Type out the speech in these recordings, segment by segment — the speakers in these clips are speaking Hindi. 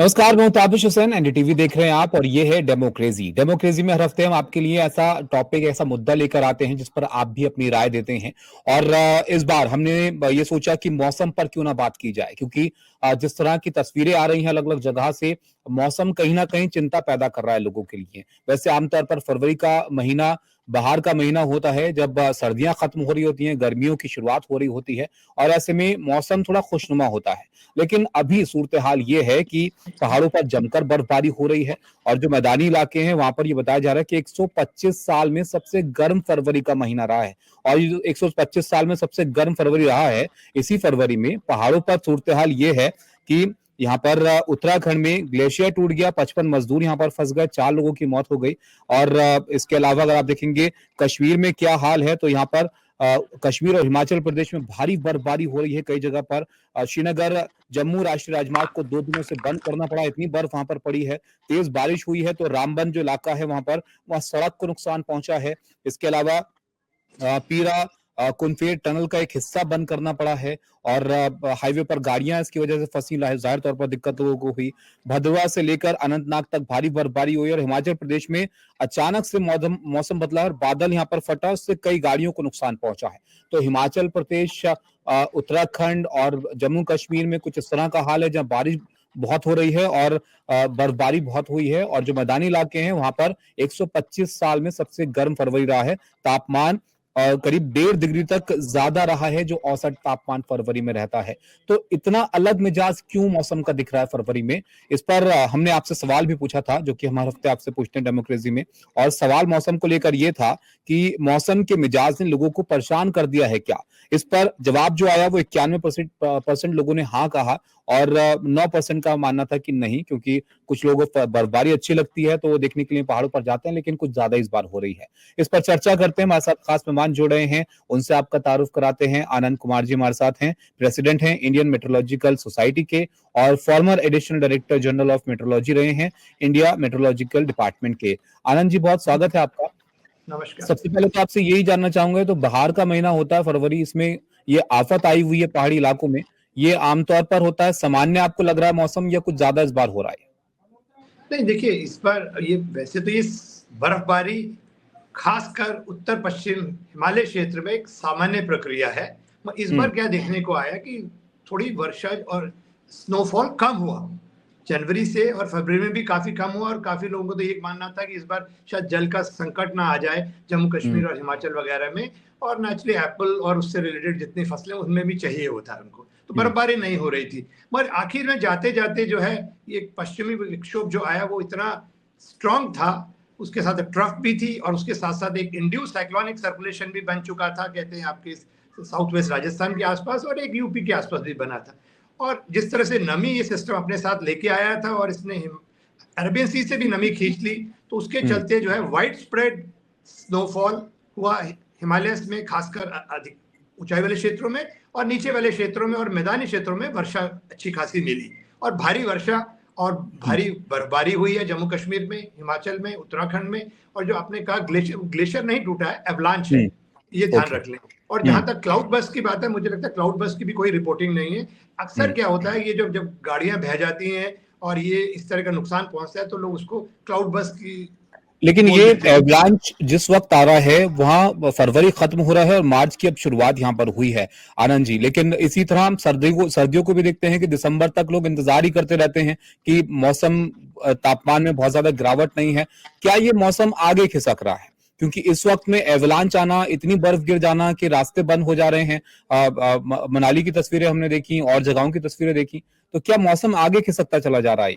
नमस्कार, मैं हूं ताबिश हुसैन। एनडीटीवी देख रहे हैं आप और ये है डेमोक्रेसी। डेमोक्रेसी में हर हफ्ते हम आपके लिए ऐसा टॉपिक, ऐसा मुद्दा लेकर आते हैं जिस पर आप भी अपनी राय देते हैं। और इस बार हमने ये सोचा कि मौसम पर क्यों ना बात की जाए, क्योंकि जिस तरह की तस्वीरें आ रही हैं अलग अलग जगह से, मौसम कहीं ना कहीं चिंता पैदा कर रहा है लोगों के लिए। वैसे आमतौर पर फरवरी का महीना बाहर का महीना होता है, जब सर्दियां खत्म हो रही होती हैं, गर्मियों की शुरुआत हो रही होती है और ऐसे में मौसम थोड़ा खुशनुमा होता है। लेकिन अभी सूरत हाल ये है कि पहाड़ों पर जमकर बर्फबारी हो रही है और जो मैदानी इलाके हैं वहां पर ये बताया जा रहा है कि 125 साल में सबसे गर्म फरवरी का महीना रहा है। और ये जो 125 साल में सबसे गर्म फरवरी रहा है, इसी फरवरी में पहाड़ों पर सूरत हाल ये है कि यहाँ पर उत्तराखंड में ग्लेशियर टूट गया, 55 मजदूर यहाँ पर फंस गए, 4 लोगों की मौत हो गई। और इसके अलावा अगर आप देखेंगे कश्मीर में क्या हाल है, तो यहाँ पर कश्मीर और हिमाचल प्रदेश में भारी बर्फबारी हो रही है कई जगह पर। श्रीनगर जम्मू राष्ट्रीय राजमार्ग को 2 दिनों से बंद करना पड़ा, इतनी बर्फ वहां पर पड़ी है। तेज बारिश हुई है तो रामबन जो इलाका है वहां सड़क को नुकसान पहुंचा है। इसके अलावा पीरा कुनफेर टनल का एक हिस्सा बंद करना पड़ा है और हाईवे पर गाड़ियां इसकी वजह से फंसी, जाहिर तौर पर दिक्कत लोगों को हुई। भदरवा से लेकर अनंतनाग तक भारी बर्फबारी हुई और हिमाचल प्रदेश में अचानक से मौसम बदला और बादल यहाँ पर फटा, उससे कई गाड़ियों को नुकसान पहुंचा है। तो हिमाचल प्रदेश, उत्तराखंड और जम्मू कश्मीर में कुछ इस तरह का हाल है जहां बारिश बहुत हो रही है और बर्फबारी बहुत हुई है। और जो मैदानी इलाके हैं वहां पर 125 साल में सबसे गर्म फरवरी रहा है। तापमान करीब 1.5 डिग्री तक ज्यादा रहा है जो औसत तापमान फरवरी में रहता है। तो इतना अलग मिजाज क्यों मौसम का दिख रहा है फरवरी में, इस पर हमने आपसे सवाल भी पूछा था, जो कि हमारे हफ्ते आपसे पूछते हैं डेमोक्रेसी में। और सवाल मौसम को लेकर यह था कि मौसम के मिजाज ने लोगों को परेशान कर दिया है क्या। इस पर जवाब जो आया वो 91% लोगों ने हाँ कहा और 9% का मानना था कि नहीं, क्योंकि कुछ लोगों को बर्फबारी अच्छी लगती है तो वो देखने के लिए पहाड़ों पर जाते हैं, लेकिन कुछ ज्यादा इस बार हो रही है। इस पर चर्चा करते हैं। हमारे साथ खास मेहमान जुड़ रहे हैं, उनसे आपका तारुफ कराते हैं। आनंद कुमार जी हमारे साथ हैं, प्रेसिडेंट हैं इंडियन मेट्रोलॉजिकल सोसाइटी के और farmer additional director general of metrology रहे हैं इंडिया मेट्रोलॉजिकल डिपार्टमेंट के। आनंद जी, बहुत स्वागत है आपका। नमस्कार। सबसे पहले तो आपसे यही जानना चाहूंगा, तो बाहर का महीना होता है फरवरी, इसमें ये आफत आई हुई है पहाड़ी इलाकों में, ये आमतौर पर होता है, सामान्य आपको लग रहा है मौसम, या कुछ ज्यादा इस बार हो रहा है? नहीं, देखिए, इस बार ये वैसे तो ये बर्फबारी खासकर उत्तर पश्चिम हिमालय क्षेत्र में एक सामान्य प्रक्रिया है। इस बार क्या देखने को आया कि थोड़ी वर्षा और स्नोफॉल कम हुआ, जनवरी से और फरवरी में भी काफी कम हुआ। और काफी लोगों को तो ये मानना था कि इस बार शायद जल का संकट ना आ जाए जम्मू कश्मीर और हिमाचल वगैरह में, और नेचुरली एप्पल और उससे रिलेटेड जितनी फसलें उनमें भी चाहिए होता है उनको, तो बर्फबारी नहीं हो रही थी। मगर आखिर में जाते जाते जो है ये पश्चिमी विक्षोभ जो आया वो इतना स्ट्रांग था, उसके साथ ट्रफ भी थी और उसके साथ साथ एक इंड्यूस साइक्लोनिक सर्कुलेशन भी बन चुका था, कहते हैं आपके साउथ वेस्ट राजस्थान के आसपास, और एक यूपी के आसपास भी बना था। और जिस तरह से नमी ये सिस्टम अपने साथ लेके आया था और इसने अरबियन सी से भी नमी खींच ली, तो उसके चलते जो है वाइड स्प्रेड स्नोफॉल हुआ हिमालय में, खासकर अधिक ऊंचाई वाले क्षेत्रों में, और नीचे वाले क्षेत्रों में और मैदानी क्षेत्रों में वर्षा अच्छी खासी मिली और भारी वर्षा और भारी बर्फबारी हुई है जम्मू कश्मीर में, हिमाचल में, उत्तराखंड में। और जो आपने कहा ग्लेशियर नहीं टूटा है, एवलांच है, ये ध्यान रख लें। और जहां तक क्लाउड बस्ट की बात है, मुझे लगता है क्लाउड बस्ट की भी कोई रिपोर्टिंग नहीं है। अक्सर क्या होता है, ये जब गाड़ियां बह जाती हैं और ये इस तरह का नुकसान पहुंचता है तो लोग उसको क्लाउड बस्ट की, लेकिन ये एवलांच जिस वक्त आ रहा है वहां फरवरी खत्म हो रहा है और मार्च की अब शुरुआत यहां पर हुई है आनंद जी। लेकिन इसी तरह हम सर्दियों को भी देखते हैं कि दिसंबर तक लोग इंतजार ही करते रहते हैं कि मौसम तापमान में बहुत ज्यादा गिरावट नहीं है। क्या ये मौसम आगे खिसक रहा है, क्योंकि इस वक्त में एवलांच आना, इतनी बर्फ गिर जाना कि रास्ते बंद हो जा रहे हैं। मनाली की तस्वीरें हमने देखी और जगहों की तस्वीरें देखी, तो क्या मौसम आगे खिसकता चला जा रहा है?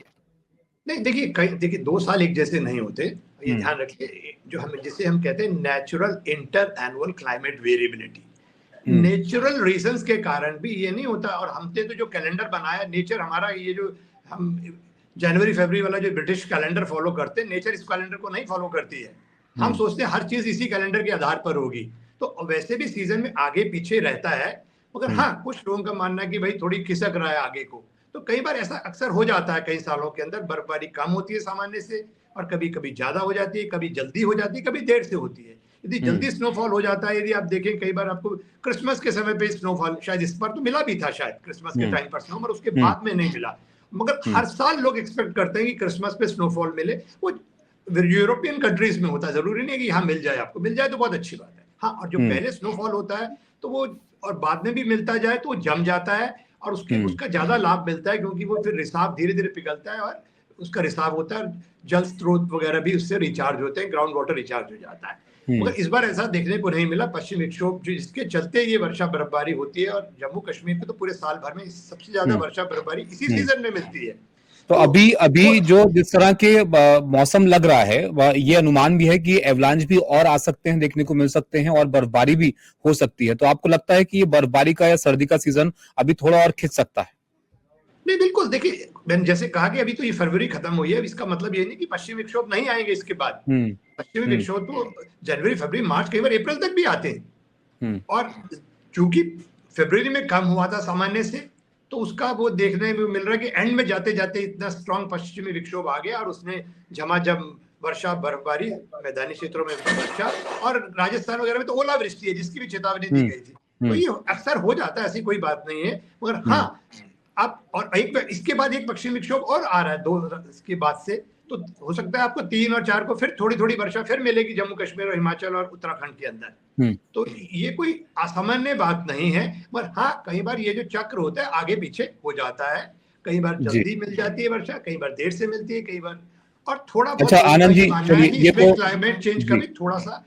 नहीं, देखिए 2 साल एक जैसे नहीं होते, ये ध्यान रखिए। जो जिसे हम कहते हैं natural inter annual climate variability, natural reasons के कारण भी ये नहीं होता। और हमने तो जो कैलेंडर बनाया नेचर हमारा, ये जो हम जनवरी फरवरी वाला जो ब्रिटिश कैलेंडर फॉलो करते हैं, नेचर इस कैलेंडर को नहीं फॉलो करती है। हम सोचते हैं हर चीज इसी कैलेंडर के आधार पर होगी, तो वैसे भी सीजन में आगे पीछे रहता है। मगर हाँ, कुछ लोगों का मानना है कि भाई थोड़ी खिसक रहा है आगे को, तो कई बार ऐसा अक्सर हो जाता है। कई सालों के अंदर बर्फबारी कम होती है सामान्य से, और कभी कभी ज्यादा हो जाती है, कभी जल्दी हो जाती है, कभी देर से होती है। यदि जल्दी स्नोफॉल हो जाता है, यदि आप देखें कई बार आपको क्रिसमस के समय पे स्नोफॉल, शायद इस पर तो मिला भी था, शायद क्रिसमस के टाइम पर स्नो, मगर उसके बाद में नहीं मिला। मगर हर साल लोग एक्सपेक्ट करते हैं कि क्रिसमस पे स्नोफॉल मिले। वो यूरोपियन कंट्रीज में होता है, जरूरी नहीं है कि यहाँ मिल जाए, आपको मिल जाए तो बहुत अच्छी बात है। हाँ, और जो पहले स्नोफॉल होता है तो वो, और बाद में भी मिलता जाए तो वो जम जाता है और उसका ज्यादा लाभ मिलता है, क्योंकि वो फिर रिसाव धीरे धीरे पिघलता है और उसका रिसाव होता है, जल स्रोत वगैरह भी उससे रिचार्ज होते हैं, ग्राउंड वाटर रिचार्ज हो जाता है। मगर इस बार ऐसा देखने को नहीं मिला। पश्चिम विक्षोभ जिसके चलते ये वर्षा बर्फबारी होती है, और जम्मू कश्मीर में तो पूरे साल भर में सबसे ज्यादा वर्षा बर्फबारी इसी सीजन में मिलती है। तो अभी जो जिस तरह के मौसम लग रहा है, ये अनुमान भी है कि एवलांच भी और आ सकते हैं, देखने को मिल सकते हैं, और बर्फबारी भी हो सकती है। तो आपको लगता है कि ये बर्फबारी का या सर्दी का सीजन अभी थोड़ा और खिंच सकता है? नहीं, बिल्कुल। देखिए, मैंने जैसे कहा कि अभी तो ये फरवरी खत्म हुई है, इसका मतलब ये नहीं कि पश्चिमी विक्षोभ नहीं आएंगे इसके बाद। पश्चिमी विक्षोभ तो जनवरी, फरवरी, मार्च, कई बार अप्रैल तक भी आते हैं। और चूंकि फरवरी में कम हुआ था सामान्य से, तो उसका वो देखने में मिल रहा है कि एंड में जाते जाते इतना स्ट्रॉन्ग पश्चिमी विक्षोभ आ गया और उसने झमाझम वर्षा, बर्फबारी, मैदानी क्षेत्रों में वर्षा, और राजस्थान वगैरह में तो ओलावृष्टि है जिसकी भी चेतावनी दी गई थी। तो ये अक्सर हो जाता है, ऐसी कोई बात नहीं है। मगर हाँ, अब और इसके बाद एक पश्चिमी विक्षोभ और आ रहा है 2 इसके बाद से, तो हो सकता है आपको 3 और 4 को फिर थोड़ी थोड़ी वर्षा फिर मिलेगी जम्मू कश्मीर और हिमाचल और उत्तराखंड के अंदर। तो ये कोई असामान्य बात नहीं है। पर हाँ, कई बार ये जो चक्र होता है आगे पीछे हो जाता है, कई बार जल्दी मिल जाती है वर्षा, कई बार देर से मिलती है, कई बार, और थोड़ा बहुत आनंद जी, चलिए, ये तो क्लाइमेट चेंज का भी थोड़ा सा,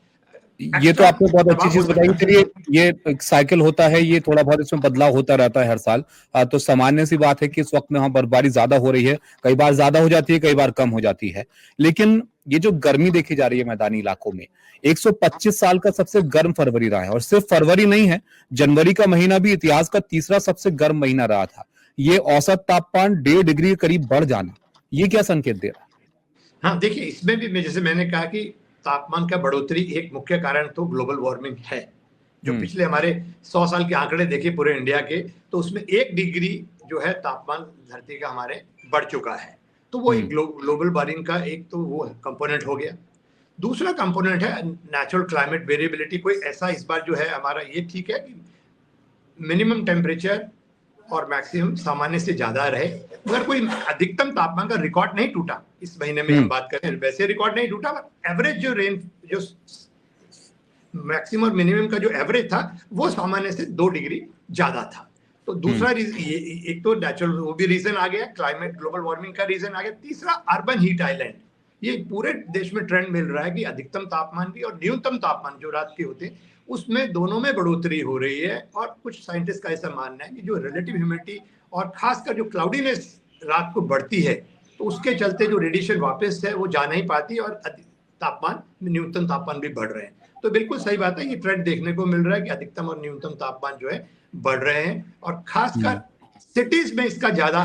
ये तो आपने बहुत अच्छी चीज बताई। चलिए, ये एक साइकिल होता है, ये थोड़ा बहुत इसमें बदलाव होता रहता है हर साल। तो सामान्य सी बात है कि इस वक्त में वहां बर्फबारी ज्यादा हो रही है, कई बार ज्यादा हो जाती है, कई बार कम हो जाती है। लेकिन ये जो गर्मी देखी जा रही है मैदानी इलाकों में, 125 साल का सबसे गर्म फरवरी रहा है, और सिर्फ फरवरी नहीं है, जनवरी का महीना भी इतिहास का तीसरा सबसे गर्म महीना रहा था। ये औसत तापमान 1.5 डिग्री के करीब बढ़ जाना, ये क्या संकेत दे रहा है? हाँ, देखिए, इसमें भी जैसे मैंने कहा कि तापमान का बढ़ोतरी एक मुख्य कारण तो ग्लोबल वार्मिंग है। जो पिछले हमारे 100 साल के आंकड़े देखे पूरे इंडिया के, तो उसमें 1 डिग्री जो है तापमान धरती का हमारे बढ़ चुका है। तो वो एक ग्लोबल वार्मिंग का एक तो वो कंपोनेंट हो गया। दूसरा कंपोनेंट है नेचुरल क्लाइमेट वेरिएबिलिटी। कोई ऐसा इस बार जो है हमारा ये ठीक है कि मिनिमम टेम्परेचर और मैक्सिमम सामान्य से ज्यादा रहे, मगर कोई अधिकतम तापमान का रिकॉर्ड नहीं टूटा। इस महीने में हम बात करें, वैसे रिकॉर्ड नहीं टूटा, एवरेज जो रेन, जो मैक्सिमम और मिनिमम का जो एवरेज था वो सामान्य से 2 डिग्री ज्यादा था। तो दूसरा एक तो नेचुरल वो भी रीजन आ गया, क्लाइमेट ग्लोबल वार्मिंग का रीजन आ गया। तीसरा अर्बन हीट आइलैंड। ये पूरे देश में ट्रेंड मिल रहा है कि अधिकतम तापमान भी और न्यूनतम तापमान जो रात के होते हैं उसमें दोनों में बढ़ोतरी हो रही है। और कुछ साइंटिस्ट का ऐसा मानना है कि जो रिलेटिव ह्यूमिडिटी और खासकर जो क्लाउडीनेस रात को बढ़ती है, तो उसके चलते जो रेडिएशन वापस है वो जा नहीं पाती और तापमान, न्यूनतम तापमान भी बढ़ रहे हैं। तो बिल्कुल सही बात है, ये ट्रेंड देखने को मिल रहा है कि अधिकतम और न्यूनतम तापमान जो है बढ़ रहे हैं, और खासकर सिटीज में इसका ज्यादा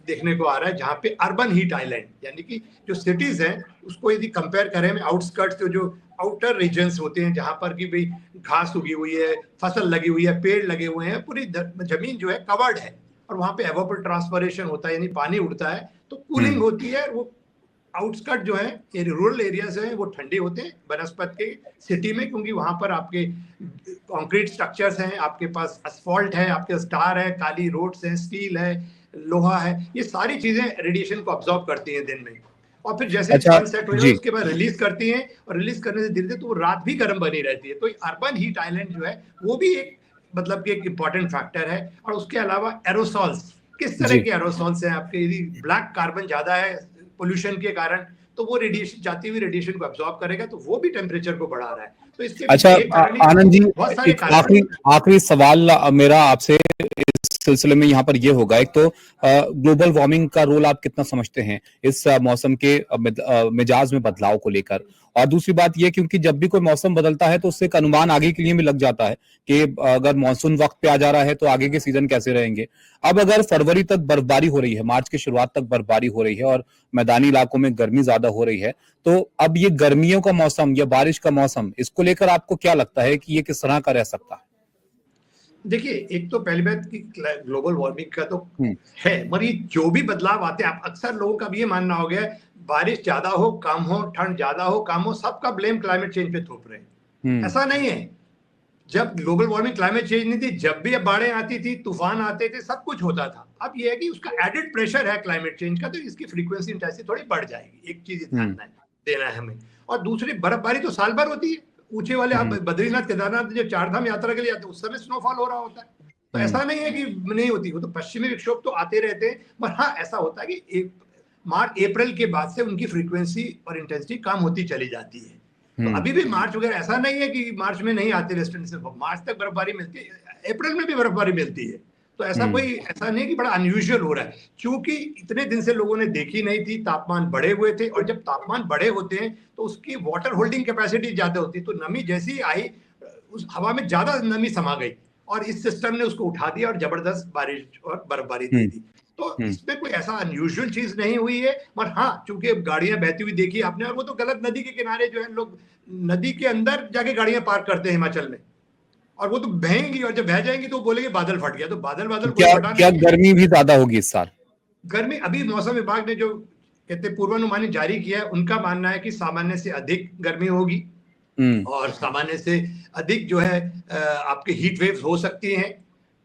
देखने को आ रहा है, जहां पे अर्बन हीट आइलैंड, यानी कि जो सिटीज हैं उसको यदि कंपेयर करें में आउटस्कर्ट्स, जो आउटर रीजन्स होते हैं जहां पर कि भाई घास उगी हुई है, फसल लगी हुई है, पेड़ लगे हुए हैं, पूरी जमीन जो है कवर्ड है, और वहां पे एवापोर ट्रांसपरेशन होता है, यानी पानी उड़ता है, तो कूलिंग होती है। वो आउटस्कर्ट जो है, ये रूरल एरियाज हैं, वो ठंडे होते हैं बनस्पत के सिटी में, क्योंकि वहां पर आपके कंक्रीट स्ट्रक्चर्स हैं, आपके पास असफॉल्ट है, आपके पास टार है, काली रोड्स हैं, स्टील है, लोहा है, ये सारी चीजें रेडिएशन को अब्सॉर्ब करती हैं दिन में, और फिर जैसे सन सेट हो जाए उसके बाद रिलीज करती हैं, और रिलीज करने से धीरे धीरे तो वो रात भी गर्म बनी रहती है। तो अर्बन हीट आइलैंड जो है वो भी एक मतलब कि एक इंपॉर्टेंट फैक्टर है। और उसके अलावा एरोसॉल्स, किस तरह के एरोसॉल्स हैं आपके, यदि ब्लैक कार्बन ज्यादा है पोल्यूशन के कारण, तो वो रेडिएशन, जाती हुई रेडिएशन को अब्सॉर्ब करेगा, तो वो भी टेम्परेचर को बढ़ा रहा है। तो इसके आनंद जी, आखिरी सवाल मेरा आपसे इस सिलसिले में यहाँ पर ये होगा, एक तो ग्लोबल वार्मिंग का रोल आप कितना समझते हैं इस मौसम के मिजाज में बदलाव को लेकर, और दूसरी बात ये, क्योंकि जब भी कोई मौसम बदलता है तो उससे एक अनुमान आगे के लिए भी लग जाता है कि अगर मानसून वक्त पे आ जा रहा है तो आगे के सीजन कैसे रहेंगे। अब अगर फरवरी तक बर्फबारी हो रही है, मार्च की शुरुआत तक बर्फबारी हो रही है, और मैदानी इलाकों में गर्मी ज्यादा हो रही है, तो अब ये गर्मियों का मौसम या बारिश का मौसम, इसको लेकर आपको क्या लगता है कि ये किस तरह का रह सकता है? देखिए, एक तो पहली बात कि ग्लोबल वार्मिंग का तो है, मगर ये जो भी बदलाव आते हैं, आप अक्सर लोगों का भी ये मानना हो गया, बारिश ज्यादा हो कम हो, ठंड ज्यादा हो कम हो, सबका ब्लेम क्लाइमेट चेंज पे थोप रहे हैं। ऐसा नहीं है। जब ग्लोबल वार्मिंग, क्लाइमेट चेंज नहीं थी, जब भी बाढ़ें आती थी, तूफान आते थे, सब कुछ होता था। अब ये है कि उसका एडेड प्रेशर है क्लाइमेट चेंज का, तो इसकी फ्रीक्वेंसी इंटेंसिटी थोड़ी बढ़ जाएगी। एक चीज ध्यान देना है हमें। और दूसरी, बर्फबारी तो साल भर होती है। ऊंचे वाले आप बद्रीनाथ केदारनाथ जो चारधाम यात्रा के लिए आते हैं उस समय स्नोफॉल हो रहा होता है, तो ऐसा नहीं है कि नहीं होती। वो तो पश्चिमी विक्षोभ तो आते रहते हैं, पर हाँ ऐसा होता है कि मार्च अप्रैल के बाद से उनकी फ्रीक्वेंसी और इंटेंसिटी कम होती चली जाती है। तो अभी भी मार्च वगैरह ऐसा नहीं है कि मार्च में नहीं आते वेस्टर्न डिस्टर्बेंस, मार्च तक बर्फबारी मिलती है, अप्रैल में भी बर्फबारी मिलती है। तो ऐसा नहीं कि बड़ा अनयूजुअल हो रहा है, क्योंकि इतने दिन से लोगों ने देखी नहीं थी, तापमान बढ़े हुए थे, और जब तापमान बढ़े होते हैं तो उसकी वाटर होल्डिंग कैपेसिटी ज्यादा होती है, तो नमी जैसी आई उस हवा में ज्यादा नमी समा गई और इस सिस्टम ने उसको उठा दिया और जबरदस्त बारिश और बर्फबारी दे दी। तो इसमें कोई ऐसा अनयूजुअल चीज नहीं हुई है। पर हाँ, चूंकि गाड़ियां बहती हुई देखी आपने, और वो तो गलत नदी के किनारे जो है, लोग नदी के अंदर जाके गाड़ियां पार्क करते हैं हिमाचल में, और वो तो बहेंगी, और जब बह जाएंगी तो बोलेंगे बादल फट गया। तो बादल क्या गर्मी भी ज्यादा होगी इस साल? गर्मी, अभी मौसम विभाग ने जो कहते पूर्वानुमान जारी किया है, उनका मानना है कि सामान्य से अधिक गर्मी होगी और सामान्य से अधिक जो है आपके हीट वेव्स हो सकती हैं।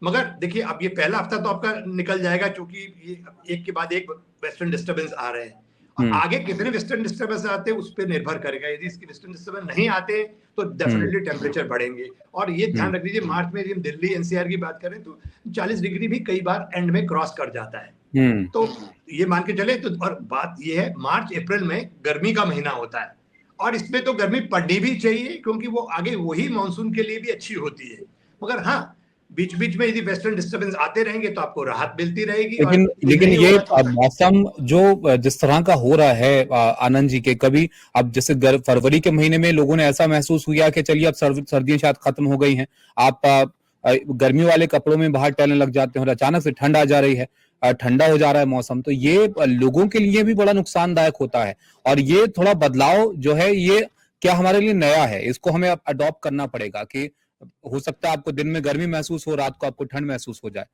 मगर देखिए, अब ये पहला हफ्ता तो आपका निकल जाएगा, क्योंकि ये एक के बाद एक वेस्टर्न डिस्टर्बेंस आ रहे हैं, और आगे कितने वेस्टर्न डिस्टर्बेंस आते हैं उस पर निर्भर करेगा। यदि इसके वेस्टर्न डिस्टर्बेंस नहीं आते तो डेफिनेटली टेम्परेचर बढ़ेंगे। और ये ध्यान रख लीजिए, मार्च में हम दिल्ली एनसीआर की बात करें तो 40 डिग्री भी कई बार एंड में क्रॉस कर जाता है। तो ये मान के चले तो, और बात ये है, मार्च अप्रैल में गर्मी का महीना होता है, और इसमें तो गर्मी पड़नी भी चाहिए, क्योंकि वो आगे वही मानसून के लिए भी अच्छी होती है। मगर हाँ, बीच बीच में यदि वेस्टर्न डिस्टर्बेंस आते रहेंगे तो आपको राहत मिलती रहेगी। लेकिन ये मौसम जो जिस तरह का हो रहा है आनंद जी, के कभी अब जैसे फरवरी के महीने में लोगों ने ऐसा महसूस हुआ कि चलिए अब सर्दियां शायद खत्म हो गई हैं, आप गर्मी वाले कपड़ों में बाहर टहलने लग जाते हैं, और अचानक से ठंड आ जा रही है, ठंडा हो जा रहा है मौसम। तो ये लोगों के लिए भी बड़ा नुकसानदायक होता है, और ये थोड़ा बदलाव जो है ये क्या हमारे लिए नया है, इसको हमें अडॉप्ट करना पड़ेगा। कि हो सकता है आपको दिन में गर्मी महसूस हो, रात को आपको ठंड महसूस हो जाए।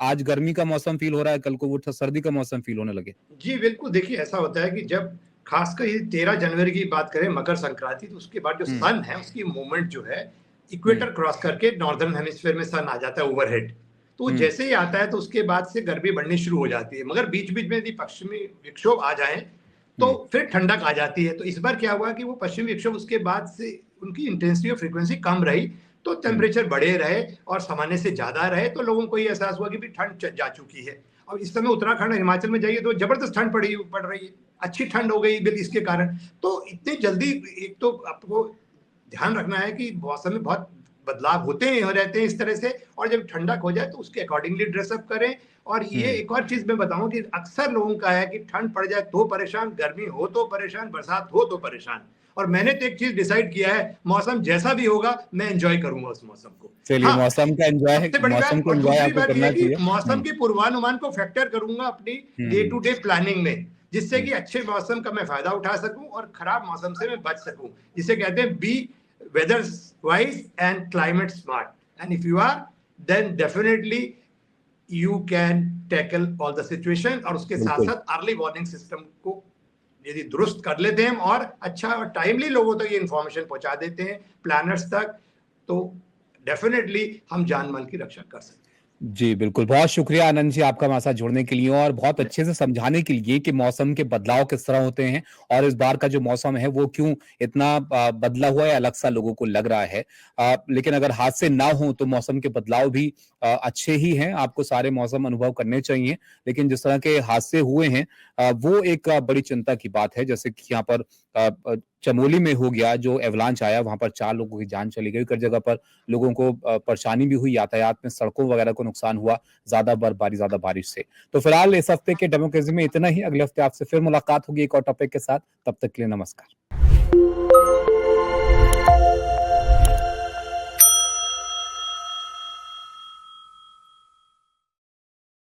आज गर्मी का मौसम फील हो रहा है, कल को वो सर्दी का मौसम फील होने लगे। जी बिल्कुल, देखिए ऐसा होता है कि जब खासकर 13 जनवरी की बात करें, मकर संक्रांति, तो उसके बाद जो सन है उसकी मूवमेंट जो है इक्वेटर क्रॉस करके नॉर्दर्न हेमिस्फीयर में सन आ जाता है ओवरहेड। तो जैसे ही आता है तो उसके बाद से गर्मी बढ़नी शुरू हो जाती है। मगर बीच बीच में यदि पश्चिमी विक्षोभ आ जाए तो फिर ठंडक आ जाती है। तो इस बार क्या हुआ कि वो पश्चिमी विक्षोभ उसके बाद से उनकी इंटेंसिटी और फ्रीक्वेंसी कम रही, तो टेम्परेचर बढ़े रहे और सामान्य से ज्यादा रहे, तो लोगों को ये एहसास हुआ कि भी ठंड जा चुकी है। और इस समय उत्तराखंड और हिमाचल में जाइए तो जबरदस्त ठंड पड़ रही है, अच्छी ठंड हो गई बिल इसके कारण। तो इतनी जल्दी, एक तो आपको ध्यान रखना है कि मौसम में बहुत बदलाव होते हैं, रहते हैं इस तरह से, और जब ठंडक हो जाए तो उसके अकॉर्डिंगली ड्रेसअप करें। और ये एक और चीज मैं बताऊं कि अक्सर लोगों का है कि ठंड पड़ जाए तो परेशान, गर्मी हो तो परेशान, बरसात हो तो परेशान। और मैंने तो एक चीज डिसाइड किया है, मौसम जैसा भी होगा मैं एंजॉय करूंगा उस मौसम को। चलिए, मौसम का एंजॉय आपको करना चाहिए। मौसम के पूर्वानुमान को फैक्टर करूंगा अपनी डे टू डे प्लानिंग में, जिससे कि अच्छे मौसम का मैं फायदा उठा सकूं और खराब मौसम से मैं बच सकूं, जिसे कहते हैं be weather wise and climate smart. And if you are, then definitely you can tackle all the situation. और उसके साथ साथ अर्ली वार्निंग सिस्टम को यदि दुरुस्त कर लेते हैं और अच्छा और टाइमली लोगों तक ये इंफॉर्मेशन पहुंचा देते हैं, प्लानर्स तक, तो डेफिनेटली हम जान माल की रक्षा कर सकते हैं। जी बिल्कुल, बहुत शुक्रिया आनंद जी आपका हमारे साथ जुड़ने के लिए और बहुत अच्छे से समझाने के लिए कि मौसम के बदलाव किस तरह होते हैं और इस बार का जो मौसम है वो क्यों इतना बदला हुआ है, अलग सा लोगों को लग रहा है। लेकिन अगर हादसे ना हो तो मौसम के बदलाव भी अच्छे ही हैं, आपको सारे मौसम अनुभव करने चाहिए। लेकिन जिस तरह के हादसे हुए हैं वो एक बड़ी चिंता की बात है। जैसे कि यहाँ पर चमोली में हो गया, जो एवलांच आया, वहां पर 4 लोगों की जान चली गई। कई जगह पर लोगों को परेशानी भी हुई, यातायात में सड़कों वगैरह को नुकसान हुआ ज्यादा बर्फबारी, ज्यादा बारिश से। तो फिलहाल इस हफ्ते के डेमोक्रेसी में इतना ही। अगले हफ्ते आपसे फिर मुलाकात होगी एक और टॉपिक के साथ। तब तक के लिए नमस्कार।